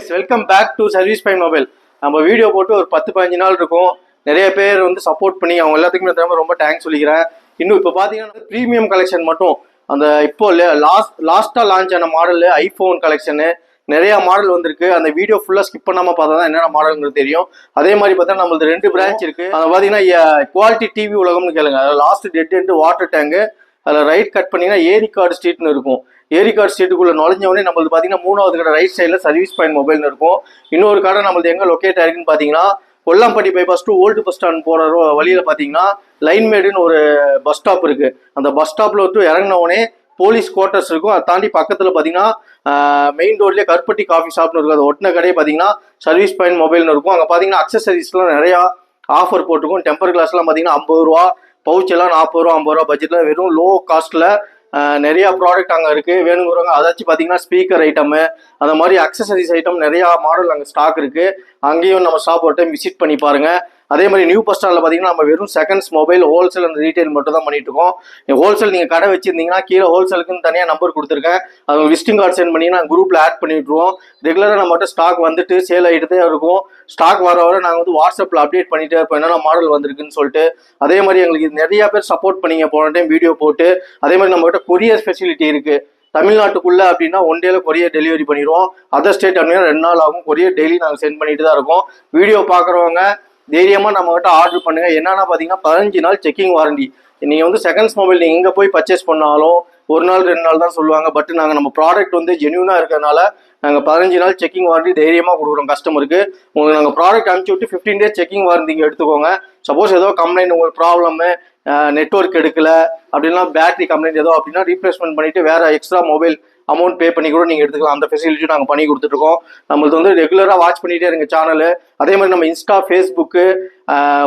Guys welcome back to service by mobile. நம்ம video போட்டு ஒரு 10-15 நாள் இருக்கும். நிறைய பேர் வந்து சப்போர்ட் பண்ணி அவங்க எல்லாத்துக்குமே ரொம்ப தேங்க்ஸ் சொல்லிக்கிறேன். இன்னும் இப்போ பார்த்தீங்கன்னா ப்ரீமியம் கலெக்ஷன் மட்டும் அந்த இப்போ லாஸ்ட்டாக லான்ச் ஆன மாடல் ஐஃபோன் கலெக்ஷனு நிறைய மாடல் வந்திருக்கு. அந்த வீடியோ ஃபுல்லாக ஸ்கிப் பண்ணாமல் பார்த்தா தான் என்னென்ன மாடல்ங்கிறது தெரியும். அதே மாதிரி பார்த்தா நம்மளுக்கு 2 பிரான்ச் இருக்குது. அதை பார்த்தீங்கன்னா குவாலிட்டி டிவி உலகம்னு கேளுங்க. அதில் last dead end water tank, அதில் ரைட் கட் பண்ணிங்கன்னா ஏரிகார்டு ஸ்ட்ரீட்னு இருக்கும். ஏரிகார்டு ஸ்ட்ரீட்டுக்குள்ளே நுழைஞ்சவொடனே நம்மளுக்கு பார்த்தீங்கன்னா 3வது கடை ரைட் சைடில் சர்வீஸ் பாயிண்ட் மொபைல்னு இருக்கும். இன்னொரு கடை நம்மளுக்கு எங்கே லொக்கேட் ஆயிருக்குன்னு பார்த்தீங்கன்னா Kollampatti bypass to old bus stand போகிற வழியில் பார்த்தீங்கன்னா லைன்மேடுன்னு ஒரு பஸ் ஸ்டாப் இருக்குது. அந்த பஸ் ஸ்டாப்பில் விட்டு இறங்கினவுடனே போலீஸ் குவார்ட்டர்ஸ் இருக்கும். அதை தாண்டி பக்கத்தில் பார்த்தீங்கன்னா மெயின் ரோட்லேயே கருப்பட்டி காஃபி ஷாப்னு இருக்கும். அது ஒட்டின கடையே பார்த்தீங்கன்னா சர்வீஸ் பாயிண்ட் மொபைல்னு இருக்கும். அங்கே பார்த்தீங்கன்னா அக்சசரிஸ்லாம் நிறையா ஆஃபர் போட்டிருக்கும். டெம்பர் கிளாஸ்லாம் பார்த்தீங்கன்னா 50 ரூபா, பவுச் எல்லாம் 40 ரூபா 50 ரூபா பட்ஜெட்டில் வெறும் லோ காஸ்ட்டில் நிறையா ப்ராடக்ட் அங்கே இருக்குது. வேணுங்கிறவங்க அதாச்சும் பார்த்தீங்கன்னா ஸ்பீக்கர் ஐட்டமு அந்த மாதிரி அக்சசரிஸ் ஐட்டம் நிறையா மாடல் அங்கே ஸ்டாக் இருக்குது. அங்கேயும் நம்ம ஷாப் ஒரு டைம் விசிட் பண்ணி பாருங்கள். அதே மாதிரி நியூ பஸ் ஸ்டாண்டில் பார்த்தீங்கன்னா நம்ம வெறும் seconds mobile wholesale and retail மட்டும் தான் பண்ணிட்டு இருக்கோம். ஹோல்சேல் நீங்கள் கடை வச்சிருந்தீங்கன்னா கீழே ஹோல்சேலுக்குன்னு தனியாக நம்பர் கொடுத்துருக்கேன். அது விசிட்டிங் கார்டு சென்ட் பண்ணி நான் குரூப்பில் ஆட் பண்ணி விட்ருவோம். ரெகுலராக நம்மகிட்ட ஸ்டாக் வந்துட்டு சேல் ஆகிட்டே இருக்கும். ஸ்டாக் வர நாங்கள் வந்து வாட்ஸ்அப்பில் அப்டேட் பண்ணிகிட்டே இருப்போம் என்னென்ன மாடல் வந்திருக்குன்னு சொல்லிட்டு. அதே மாதிரி எங்களுக்கு நிறையா பேர் சப்போர்ட் பண்ணிங்க போன டைம் வீடியோ போட்டு. அதே மாதிரி நம்மகிட்ட கொரியர் ஃபெசிலிட்டி இருக்குது. தமிழ்நாட்டுக்குள்ள அப்படின்னா 1 டேல கொரியர் டெலிவரி பண்ணிடுவோம். அதர் ஸ்டேட் அப்படின்னா 2 நாள் ஆகும். கொரியர் டெய்லி நாங்கள் சென்ட் பண்ணிட்டு தான் இருக்கோம். வீடியோ பார்க்குறவங்க தைரியமாக நம்மகிட்ட ஆர்டர் பண்ணுங்க. என்னன்னா பார்த்தீங்கன்னா 15 நாள் செக்கிங் வாரண்டி. நீங்கள் வந்து செகண்ட்ஸ் மொபைல் நீங்கள் எங்கே போய் பர்ச்சேஸ் பண்ணாலும் 1 நாள் 2 நாள் தான் சொல்லுவாங்க. பட் நாங்கள் நம்ம ப்ராடக்ட் வந்து ஜென்யூனாக இருக்கிறதுனால நாங்கள் 15 நாள் செக்கிங் வாரண்டி தைரியமாக கொடுக்குறோம் கஸ்டமருக்கு. உங்களுக்கு நாங்கள் ப்ராடக்ட் அனுப்பிச்சி விட்டு 15 டேஸ் செக்கிங் வாரண்டி எடுத்துக்கோங்க. சப்போஸ் ஏதோ கம்ப்ளைண்ட் உங்களுக்கு ப்ராப்ளமு நெட்ஒர்க் எடுக்கல அப்படின்னா பேட்டரி கம்ப்ளைண்ட் ஏதோ அப்படின்னா ரீப்ளேஸ்மெண்ட் பண்ணிவிட்டு வேறு எக்ஸ்ட்ரா மொபைல் அமௌண்ட் பே பண்ணி கூட நீங்கள் எடுத்துக்கலாம். அந்த ஃபெசிலிட்டி நாங்கள் பண்ணி கொடுத்துட்ருக்கோம். நம்மளுக்கு வந்து ரெகுலராக வாட்ச் பண்ணிகிட்டே இருங்க சேனலு. அதே மாதிரி நம்ம இன்ஸ்டா, ஃபேஸ்புக்கு,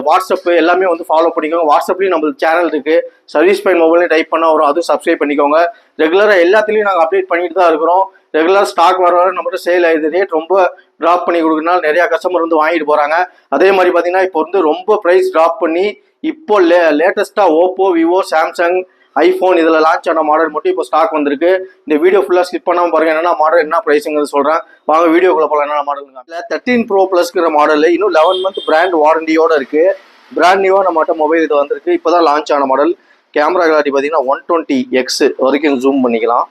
வாட்ஸ்அப்பு எல்லாமே வந்து ஃபாலோ பண்ணிக்கோங்க. வாட்ஸ்அப்லேயும் நம்மளுக்கு சேனல் இருக்குது. சர்வீஸ் பாயிண்ட் மொபைல்னு டைப் பண்ணால் வரும். அதுவும் சப்ஸ்கிரைப் பண்ணிக்கோங்க. ரெகுலராக எல்லாத்துலேயும் நாங்கள் அப்டேட் பண்ணிட்டு தான் இருக்கிறோம். ரெகுலராக ஸ்டாக் வர நம்மகிட்ட சேல் ஆகிடுது. ரேட் ரொம்ப ட்ராப் பண்ணி கொடுக்குறதுனால நிறையா கஸ்டமர் வந்து வாங்கிட்டு போகிறாங்க. அதே மாதிரி பார்த்தீங்கன்னா இப்போ வந்து ரொம்ப ப்ரைஸ் ட்ராப் பண்ணி இப்போ லேட்டஸ்ட்டாக ஓப்போ, விவோ, சாம்சங், ஐஃபோன் இதில் லான்ச் ஆன மாடல் மட்டும் இப்போ ஸ்டாக் வந்திருக்கு. இந்த வீடியோ ஃபுல்லாக ஸ்கிப் பண்ணாமல் பாருங்கள். என்னென்ன மாடல் என்ன ப்ரைஸுங்கிறது சொல்கிறேன். வாங்க வீடியோக்குள்ளே போகலாம். என்னென்ன மாடலுங்க இல்லை 13 Pro ப்ளஸ்ங்கிற மாடல் இன்னும் 11 மந்த் பிராண்ட் வாரண்டியோடு இருக்குது. பிராண்ட் நியூவாக நம்மகிட்ட மொபைல் இது வந்திருக்கு. இப்போ தான் லான்ச் ஆன மாடல். கேமரா கிளாரிட்டி பார்த்தீங்கன்னா 120x வரைக்கும் ஜூம் பண்ணிக்கலாம்.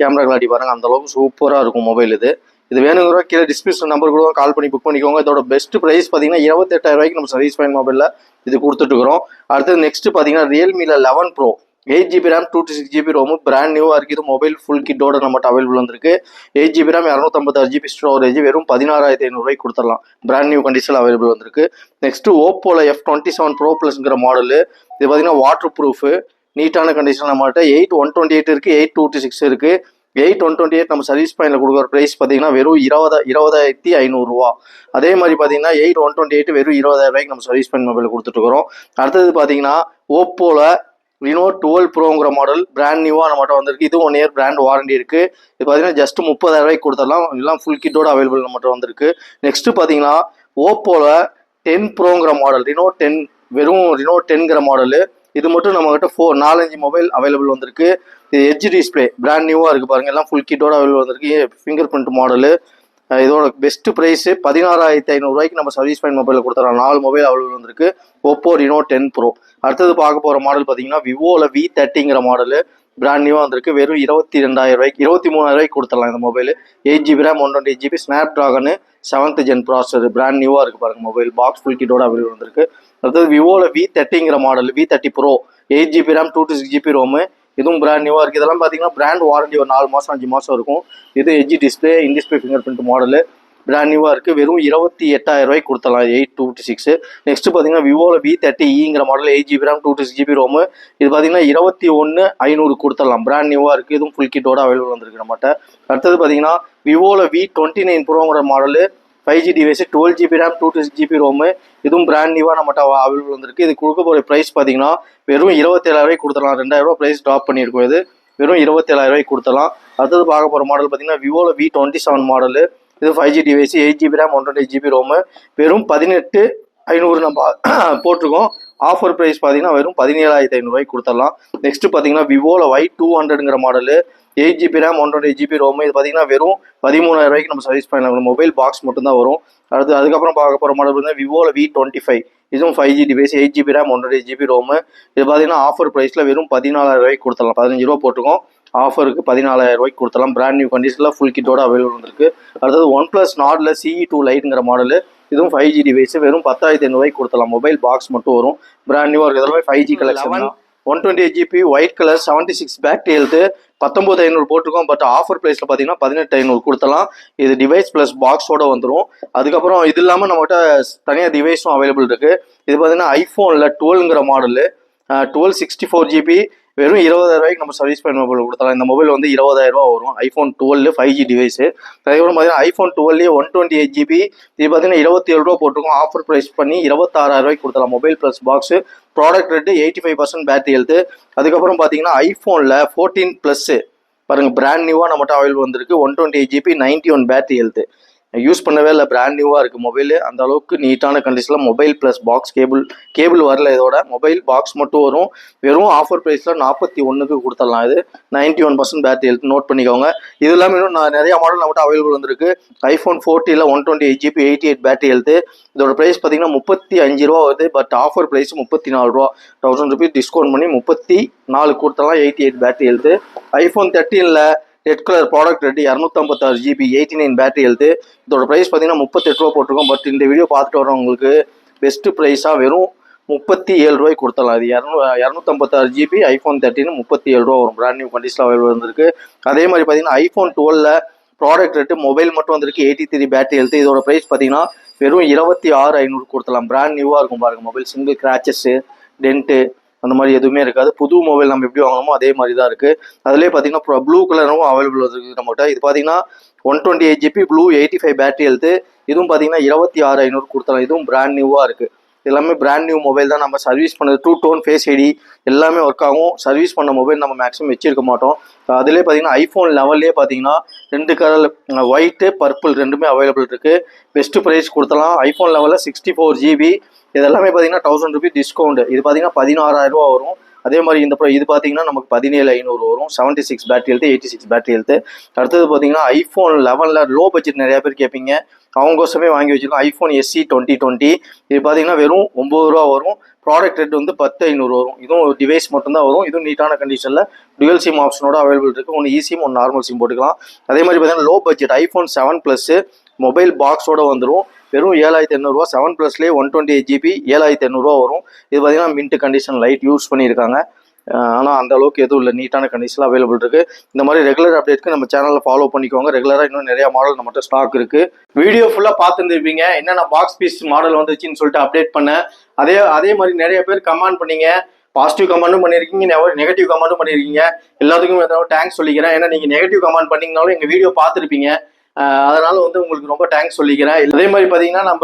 கேமரா கிளாரிட்டி பாருங்கள், அந்தளவுக்கு சூப்பராக இருக்கும் மொபைல் இது. இது வேணுங்கிற கீழே டிஸ்கிரிப்ஷன் நம்பர் கூட கால் பண்ணி புக் பண்ணிக்கோங்க. இதோட பெஸ்ட் ப்ரைஸ் பார்த்தீங்கன்னா 28,000 ரூபாய்க்கு நம்ம சர்வீஸ் பாயிண்ட் மொபைலில் இது கொடுத்துட்டுருக்கோம். அடுத்தது நெக்ஸ்ட் பார்த்தீங்கன்னா ரியல்மியில் 11 Pro 8GB RAM 256GB ROM brand நியூவாக இருக்குது. இது மொபைல் ஃபுல் கிட்டோட நம்மகிட்ட அவைலபிள் வந்திருக்கு. 8GB RAM 256GB ஸ்டோரேஜ் வெறும் 16,500 ரூபாய்க்கு கொடுத்துடலாம். பிராண்ட் நியூ கண்டிஷனில் அவைலபிள் வந்திருக்கு. நெக்ஸ்ட்டு ஓப்போவில் F27 Pro ப்ளஸ்ங்கிற மாடலு. இது பார்த்தீங்கன்னா வாட்டர் ப்ரூஃபு நீட்டான கண்டிஷன் நம்மகிட்ட 8/128 இருக்குது, 8/256 இருக்குது. 8/128 நம்ம சர்வீஸ் பாயிண்டில் கொடுக்குற ப்ரைஸ் பார்த்தீங்கன்னா வெறும் 20,500 ரூபா. அதே மாதிரி பார்த்தீங்கன்னா 8/128 வெறும் 20,000 ரூபாய்க்கு நம்ம சர்வீஸ் பாயிண்ட் மொபைல் கொடுத்துட்ருக்குறோம். அடுத்தது பார்த்தீங்கன்னா ஓப்போவில் Reno 12 Proங்கிற மாடல் பிராண்ட் நியூவாக நம்மகிட்ட வந்திருக்கு. இது 1 இயர் பிராண்ட் வாரண்டி இருக்குது. இது பார்த்தீங்கன்னா ஜஸ்ட் 30,000 ரூபாய்க்கு கொடுத்துடலாம். எல்லாம் ஃபுல் கிட்டோட அவைலபிள் நம்மகிட்ட வந்திருக்கு. நெக்ஸ்ட்டு பார்த்தீங்கன்னா ஓப்போவில் 10 Proங்கிற மாடல் Reno 10 வெறும் Reno 10ங்கிற மாடலு. இது மட்டும் நம்மகிட்ட 4-5 மொபைல் அவைலபிள் வந்திருக்கு. இது எட்ஜ் டிஸ்பிளே பிராண்ட் நியூவாக இருக்குது பாருங்கள். எல்லாம் ஃபுல் கிட்டோட அவைலபிள் வந்திருக்கு. Finger print model. இதோட பெஸ்ட் ப்ரைஸு 16,500 ரூபாய்க்கு நம்ம சர்வீஸ் பாயிண்ட் மொபைலில் கொடுத்துறோம். 4 மொபைல் அவைலபிள் வந்திருக்கு. Oppo Reno 10 Pro. அடுத்தது பார்க்க போகிற மாடல் பார்த்தீங்கன்னா விவோவில் V30ங்கிற மாடலு பிராண்ட் நியூவாக வந்திருக்கு. வெறும் 22,000 ரூபாய்க்கு 23,000 ரூபாய்க்கு கொடுத்துடலாம் இந்த mobile. 8GB RAM 128GB Snapdragon 7th gen processor brand நியூவாக இருக்குது பாருங்கள். மொபைல் பாக்ஸ் ஃபுல் கிட்டோட அவைலபிள் வந்திருக்கு. அடுத்தது விவோவில் V30ங்கிற model V30 Pro 8GB RAM 256GB ROM. இதுவும் பிராண்ட் நியூவாக இருக்குது. இதெல்லாம் பார்த்தீங்கன்னா பிராண்ட் வாரண்டி ஒரு 4 மாதம் 5 மாதம் இருக்கும். இது edge display in display fingerprint model brand நியூவாக இருக்குது. வெறும் 28,000 ரூபாய்க்கு கொடுத்துடலாம் 8/256. நெக்ஸ்ட்டு பார்த்தீங்கன்னா விவோவில் V30eங்கிற model 8GB RAM 256GB ROM. இது பார்த்தீங்கன்னா 21,500 கொடுத்துடலாம். பிராண்ட் நியூவாக இருக்குது. இதுவும் ஃபுல் கிட்டோட அவைலபிள் வந்திருக்கு நம்மகிட்ட. அடுத்தது பார்த்தீங்கன்னா விவோவில் V29 Proங்கிற model 5G device 12GB RAM 256GB ROM. இதுவும் பிராண்ட் நியூவாக நம்மகிட்ட அவைலபிள் வந்திருக்கு. இது கொடுக்க போகிற ப்ரைஸ் பார்த்தீங்கன்னா வெறும் 27,000 ரூபாய்க்கு கொடுத்துடலாம். 2,000 ரூபா ப்ரைஸ் ட்ராப் பண்ணியிருக்கோம். இது வெறும் 27,000 ரூபாய்க்கு கொடுத்துடலாம். அடுத்தது பார்க்க போகிற மாடல் பார்த்தீங்கன்னா விவோவில் V27 மாடலு. இது 5G device 8GB RAM 128GB ROM. வெறும் 18,500 நம்ம போட்டிருக்கோம். ஆஃபர் ப்ரைஸ் பார்த்தீங்கன்னா வெறும் 17,500 ரூபாய்க்கு கொடுத்துடலாம். நெக்ஸ்ட்டு பார்த்தீங்கன்னா விவோவில் Y200ங்கிற model 8GB RAM 128GB ROM. இது பார்த்தீங்கன்னா வெறும் 13,000 ரூபாய்க்கு நம்ம சர்வீஸ் பண்ணலாம். மொபைல் பாக்ஸ் மட்டும் தான் வரும். அதுக்கப்புறம் பார்க்க போகிற மாடல் பார்த்தீங்கன்னா விவோவில் V25. இதுவும் 5G device, 8GB RAM 128GB ROM. இது பார்த்தீங்கன்னா ஆஃபர் ப்ரைஸில் வெறும் 14,000 ரூபாய்க்கு கொடுத்துடலாம். 15 ரூபா போட்டுருக்கோம். ஆஃபருக்கு 14,000 ரூபாய்க்கு கொடுத்துடலாம். பிராண்ட் நியூ கண்டிஷனில் ஃபுல் கிட்டோட அவைலபிள் இருக்குது. அடுத்தது OnePlus Nordல CE2 லைட்டுங்கிற மாடல். இதுவும் 5G டிவைஸ், வெறும் 10,500 ரூபாய்க்கு கொடுத்துடலாம். மொபைல் பாக்ஸ் மட்டும் வரும். பிராண்ட் நியூவாக இருக்குது. எல்லாமே 5G collection. 128GB white colour 76 battery health 19,500 போட்டிருக்கோம். பட் ஆஃபர் ப்ரைஸில் பார்த்தீங்கன்னா 18,500 கொடுத்தலாம். இது டிவைஸ் ப்ளஸ் பாக்ஸோட வந்துடும். அதுக்கப்புறம் இது இல்லாமல் நம்மகிட்ட தனியாக டிவைஸும் அவைலபிள் இருக்குது. இது பார்த்தீங்கன்னா ஐஃபோனில் 12ங்கிற மாடலு 12 64GB வெறும் 20,000 ரூபாய்க்கு நம்ம சர்வீஸ் பண்ண மொபைல் கொடுத்தலாம். இந்த மொபைல் வந்து 20,000 ரூபா வரும். IPhone 12 5G device. அதுக்கப்புறம் பார்த்தீங்கன்னா ஐஃபோன் 12 128GB இது பார்த்தீங்கன்னா 27 ரூபா போட்டிருக்கோம். ஆஃபர் ப்ரைஸ் பண்ணி 26,000 ரூபாய்க்கு கொடுத்தலாம். Mobile plus box. Product rate 85% battery health. அதுக்கப்புறம் பார்த்தீங்கன்னா ஐஃபோனில் 14 ப்ளஸ்ஸு பாருங்கள், பிராண்ட் நியூவாக நம்மகிட்ட அவைலபிள் வந்திருக்கு. 128GB 91 battery health. யூஸ் பண்ணவே இல்லை, பிராண்ட் நியூவாக இருக்குது மொபைல். அந்த அளவுக்கு நீட்டான கண்டிஷனில் மொபைல் ப்ளஸ் பாக்ஸ் கேபிள் வரல. இதோட மொபைல் பாக்ஸ் மட்டும் வரும். வெறும் ஆஃபர் ப்ரைஸில் 41க்கு கொடுத்துடலாம். இது 91% பேட்டரி ஹெல்த். நோட் பண்ணிக்கோங்க. இது இல்லாமல் இன்னும் நிறைய மாடல் நம்மகிட்ட அவைலபிள் வந்திருக்கு. ஐஃபோன் 40ல் 128GB 88 பேட்டரி ஹெல்த்து. இதோட ப்ரைஸ் பார்த்தீங்கன்னா 35 ரூபா வருது. பட் ஆஃபர் ப்ரைஸ் 34 ரூபா. 1000 ருபீஸ் டிஸ்கவுண்ட் பண்ணி 34 கொடுத்தலாம். 88 பேட்டரி ஹெல்த்து. ஐஃபோன் 13ல் red colour product rate 256GB 89 battery health. இதோட ப்ரைஸ் பார்த்தீங்கன்னா 38 ரூபா போட்டிருக்கோம். பட் இந்த வீடியோ பார்த்துட்டு வரவங்களுக்கு பெஸ்ட்டு ப்ரைஸாக வெறும் 37 ரூபாய்க்கு கொடுத்தலாம். அது 256GB ஐஃபோன் 13 37 ரூபா வரும். பிராண்ட் நியூ கண்டிஷனில் அவைலபிள் வந்திருக்கு. அதே மாதிரி பார்த்தீங்கன்னா ஐஃபோன் 12ல் ப்ராடக்ட் ரேட்டு மொபைல் மட்டும் வந்திருக்கு 83 பேட்டரி ஹெல்த்து. இதோட ப்ரைஸ் பார்த்தீங்கன்னா வெறும் 26,500 கொடுத்தலாம். பிராண்ட் நியூவாக இருக்கும் பாருங்கள். மொபைல் சிங்கிள் கிராச்சஸ்ஸு டென்ட்டு அந்த மாதிரி எதுவுமே இருக்காது. புது மொபைல் நம்ம எப்படி வாங்கணுமோ அதே மாதிரி தான் இருக்குது. அதிலே பார்த்தீங்கன்னா ப்ளூ கலரும் அவைலபிள் இருக்குது நம்மகிட்ட. இது பார்த்தீங்கன்னா 128GB ப்ளூ 85 பேட்டரி ஹெல்த்து. இதுவும் பார்த்தீங்கன்னா 26,500 கொடுத்தலாம். இதுவும் பிராண்ட் நியூவாக இருக்குது. எல்லாமே பிராண்ட் நியூ மொபைல் தான். நம்ம சர்வீஸ் பண்ணது 2 டோன் ஃபேஸ் ஐடி எல்லாமே ஒர்க் ஆகும். சர்வீஸ் பண்ண மொபைல் நம்ம மேக்ஸிமம் வச்சிருக்க மாட்டோம். அதிலே பார்த்தீங்கன்னா ஐஃபோன் லெவல்லே பார்த்தீங்கன்னா 2 கலர் ஒயிட்டு பர்பிள் ரெண்டுமே அவைலபிள் இருக்குது. பெஸ்ட்டு ப்ரைஸ் கொடுத்தலாம். ஐஃபோன் லெவலில் 64GB. இதெல்லாமே பார்த்தீங்கன்னா 1000 ருபீஸ் டிஸ்கவுண்ட். இது பார்த்தீங்கன்னா 16,000 ரூபா வரும். அதே மாதிரி இது பார்த்தீங்கன்னா நமக்கு 17,500 வரும். 76 பேட்டரி ஹெல்த்து 86 பேட்டரி ஹெல்த்து. அடுத்தது பார்த்தீங்கன்னா ஐஃபோன் 11ல் லோ பட்ஜெட் நிறையா பேர் கேட்பீங்க. அவங்கோசமே வாங்கி வச்சுருக்கோம். ஐஃபோன் SE 2020 இது பார்த்தீங்கன்னா வெறும் 9 ரூபா வரும். ப்ராடக்ட் ரேட் வந்து 10,500 வரும். இதுவும் டிவைஸ் மட்டும்தான் வரும். இதுவும் நீட்டான கண்டிஷனில் டுவல் சிம் ஆப்ஷனோட அவைலபிள் இருக்குது. ஒன்று சிம் ஒன்று நார்மல் சிம் போட்டுக்கலாம். அதே மாதிரி பார்த்தீங்கன்னா low budget iPhone 7 plus mobile பாக்ஸோட வந்துடும். வெறும் 7,800 7 ப்ளஸ்லேயே 128GB 7,800 வரும். இது பார்த்தீங்கன்னா மின்ட் கண்டிஷன் லைட் யூஸ் பண்ணியிருக்காங்க. ஆனால் அந்த அளவுக்கு எதுவும் இல்லை, நீட்டான கண்டிஷனில் அவைலபிள் இருக்குது. இந்த மாதிரி ரெகுலர் அப்டேட்க்கு நம்ம சேனலில் ஃபாலோ பண்ணிக்கோங்க. ரெகுலராக இன்னும் நிறைய மாடல் நம்மகிட்ட ஸ்டாக் இருக்குது. வீடியோ ஃபுல்லாக பார்த்துருந்துருப்பீங்க. என்னென்ன பாக்ஸ் பீஸ் மாடல் வந்துச்சுன்னு சொல்லிட்டு அப்டேட் பண்ணேன். அதே மாதிரி நிறைய பேர் கமெண்ட் பண்ணீங்க. பாசிட்டிவ் கமெண்ட்டும் பண்ணியிருக்கீங்க, நெகட்டிவ் கமெண்ட்டும் பண்ணியிருக்கீங்க. எல்லாத்துக்கும் ஏதாவது தேங்க்ஸ் சொல்லிக்கிறேன். ஏன்னா நீங்கள் நெகட்டிவ் கமெண்ட் பண்ணிங்கனாலும் எங்கள் வீடியோ பார்த்துருப்பீங்க. அதனால வந்து உங்களுக்கு ரொம்ப தேங்க்ஸ் சொல்லிக்கிறேன். அதே மாதிரி பார்த்தீங்கன்னா நம்ம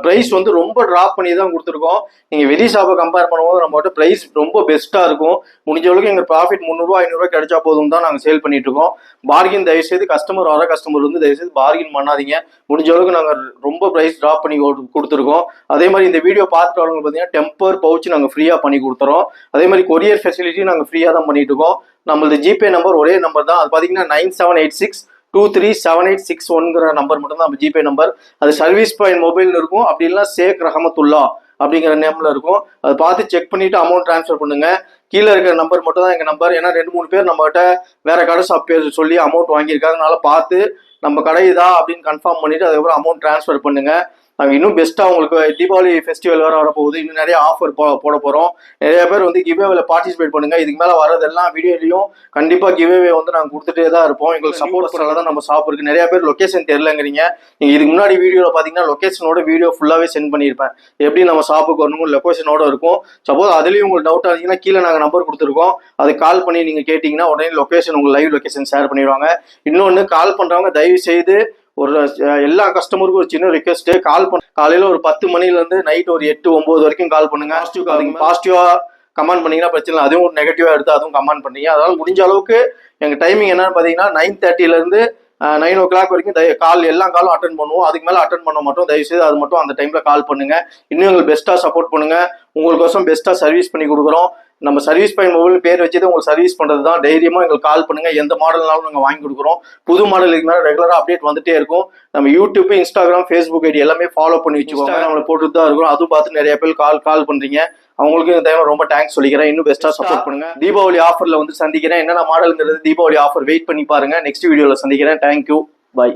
ப்ரைஸ் வந்து ரொம்ப ட்ராப் பண்ணி தான் கொடுத்துருக்கோம். நீங்கள் வெளி ஷாப்பை கம்பேர் பண்ணும்போது நம்மகிட்ட ப்ரைஸ் ரொம்ப பெஸ்ட்டாக இருக்கும். முடிஞ்ச அளவுக்கு எங்கள் ப்ராஃபிட் 300 500 கிடைச்சா போதும் தான் நாங்கள் சேல் பண்ணிட்டு இருக்கோம். பார்கின் தயவுசெய்து கஸ்டமர் வந்து தயவுசெய்து பார்கின் பண்ணாதீங்க. முடிஞ்ச அளவுக்கு நாங்கள் ரொம்ப ப்ரைஸ் ட்ராப் பண்ணி கொடுத்துருக்கோம். அதே மாதிரி இந்த வீடியோ பார்த்துட்டு வரவங்க பார்த்தீங்கன்னா டெம்பர் பவுச் நாங்கள் ஃப்ரீயாக பண்ணி கொடுத்துறோம். அதே மாதிரி கொரியர் ஃபெசிலிட்டி நாங்கள் ஃப்ரீயாக தான் பண்ணிட்டு இருக்கோம். நம்மளது ஜிபே நம்பர் ஒரே நம்பர் தான். அது பார்த்தீங்கன்னா 9786237861 நம்பர் மட்டும் தான் நம்ம ஜிபே நம்பர். அது சர்வீஸ் பாயிண்ட் மொபைல்னு இருக்கும். அப்படி இல்லைனா ஷேக் ரஹமத்துல்லா அப்படிங்கிற நேம்ல இருக்கும். அதை பார்த்து செக் பண்ணிட்டு அமௌண்ட் ட்ரான்ஸ்ஃபர் பண்ணுங்க. கீழே இருக்கிற நம்பர் மட்டும் தான் எங்கள் நம்பர். ஏன்னா 2-3 பேர் நம்மகிட்ட வேற கடை ஷாப் பேர் சொல்லி அமௌண்ட் வாங்கியிருக்காங்க. அதனால பார்த்து நம்ம கடை இதா அப்படின்னு கன்ஃபார்ம் பண்ணிட்டு அதுக்கப்புறம் அமௌண்ட் ட்ரான்ஸ்ஃபர் பண்ணுங்க. நாங்கள் இன்னும் பெஸ்ட்டாக உங்களுக்கு தீபாவளி ஃபெஸ்டிவல் வேறு வரப்போகுது. இன்னும் நிறைய ஆஃபர் போட போகிறோம். நிறைய பேர் வந்து கிவ்வேவில் பார்ட்டிசிபேட் பண்ணுங்கள். இதுக்கு மேலே வரதெல்லாம் வீடியோலையும் கண்டிப்பாக கிவ்வே வந்து நாங்கள் கொடுத்துட்டே தான் இருப்போம். எங்களுக்கு சப்போர்ட் பண்ணால தான் நம்ம ஷாப் இருக்குது. நிறைய பேர் லொக்கேஷன் தெரிலங்கிறீங்க. நீங்கள் இதுக்கு முன்னாடி வீடியோவில் பார்த்தீங்கன்னா லொக்கேஷனோட வீடியோ ஃபுல்லாகவே சென்ட் பண்ணியிருப்பேன். எப்படி நம்ம ஷாப்புக்கு வரணும் லொக்கேஷனோட இருக்கும். சப்போஸ் அதுலேயும் உங்களுக்கு டவுட்டாக இருந்தீங்கன்னா கீழே நாங்கள் நம்பர் கொடுத்துருக்கோம். அதை கால் பண்ணி நீங்கள் கேட்டிங்கன்னா உடனே லொக்கேஷன் உங்களுக்கு லைவ் லொக்கேஷன் ஷேர் பண்ணிடுவாங்க. இன்னொன்று கால் பண்ணுறவங்க தயவு செய்து எல்லா கஸ்டமருக்கும் ஒரு சின்ன ரிக்வெஸ்ட். காலையில ஒரு 10 மணிலேருந்து நைட் ஒரு 8-9 வரைக்கும் கால் பண்ணுங்க. பாசிட்டிவா கமெண்ட் பண்ணீங்கன்னா பிரச்சனை இல்லை. அதுவும் ஒரு நெகட்டிவா எடுத்து அதுவும் கமெண்ட் பண்ணீங்க. அதனால முடிஞ்ச அளவுக்கு எங்க டைமிங் என்னன்னு பார்த்தீங்கன்னா 9:30 9 o'clock வரைக்கும் எல்லா காலும் அட்டன் பண்ணுவோம். அதுக்கு மேலே அட்டன் பண்ண மாட்டோம். தயவுசெய்து அது மட்டும் அந்த டைம்ல கால் பண்ணுங்க. இன்னும் எங்களுக்கு பெஸ்ட்டாக சப்போர்ட் பண்ணுங்க. உங்களுக்கோசம் பெஸ்ட்டாக சர்வீஸ் பண்ணி கொடுக்குறோம். நம்ம சர்வீஸ் பாயிண்ட் மொபைல் பேர் வச்சது உங்களுக்கு சர்வீஸ் பண்றது தான். தைரியமா எங்களுக்கு கால் பண்ணுங்க, எந்த மாடல்னாலும் நாங்கள் வாங்கி கொடுக்குறோம். புது மாடல் இருந்தாலும் ரெகுலராக அப்டேட் வந்துட்டே இருக்கும். நம்ம யூடியூப், இன்ஸ்டாகிராம், ஃபேஸ்புக் ஐடி எல்லாமே ஃபாலோ பண்ணி வச்சுக்கோங்க. நம்மளை போட்டு தான் இருக்கும். அதுவும் பார்த்து நிறைய பேர் கால் பண்றீங்க. அவங்களுக்கு இந்த டைம் ரொம்ப தேங்க்ஸ் சொல்லிக்கிறேன். இன்னும் பெஸ்ட்டாக சப்போர்ட் பண்ணுங்க. தீபாவளி ஆஃபர்ல வந்து சந்திக்கிறேன். என்னென்ன மாடலுங்கிறது தீபாவளி ஆஃபர் வெயிட் பண்ணி பாருங்க. நெக்ஸ்ட் வீடியோவில் சந்திக்கிறேன். Thank you, by.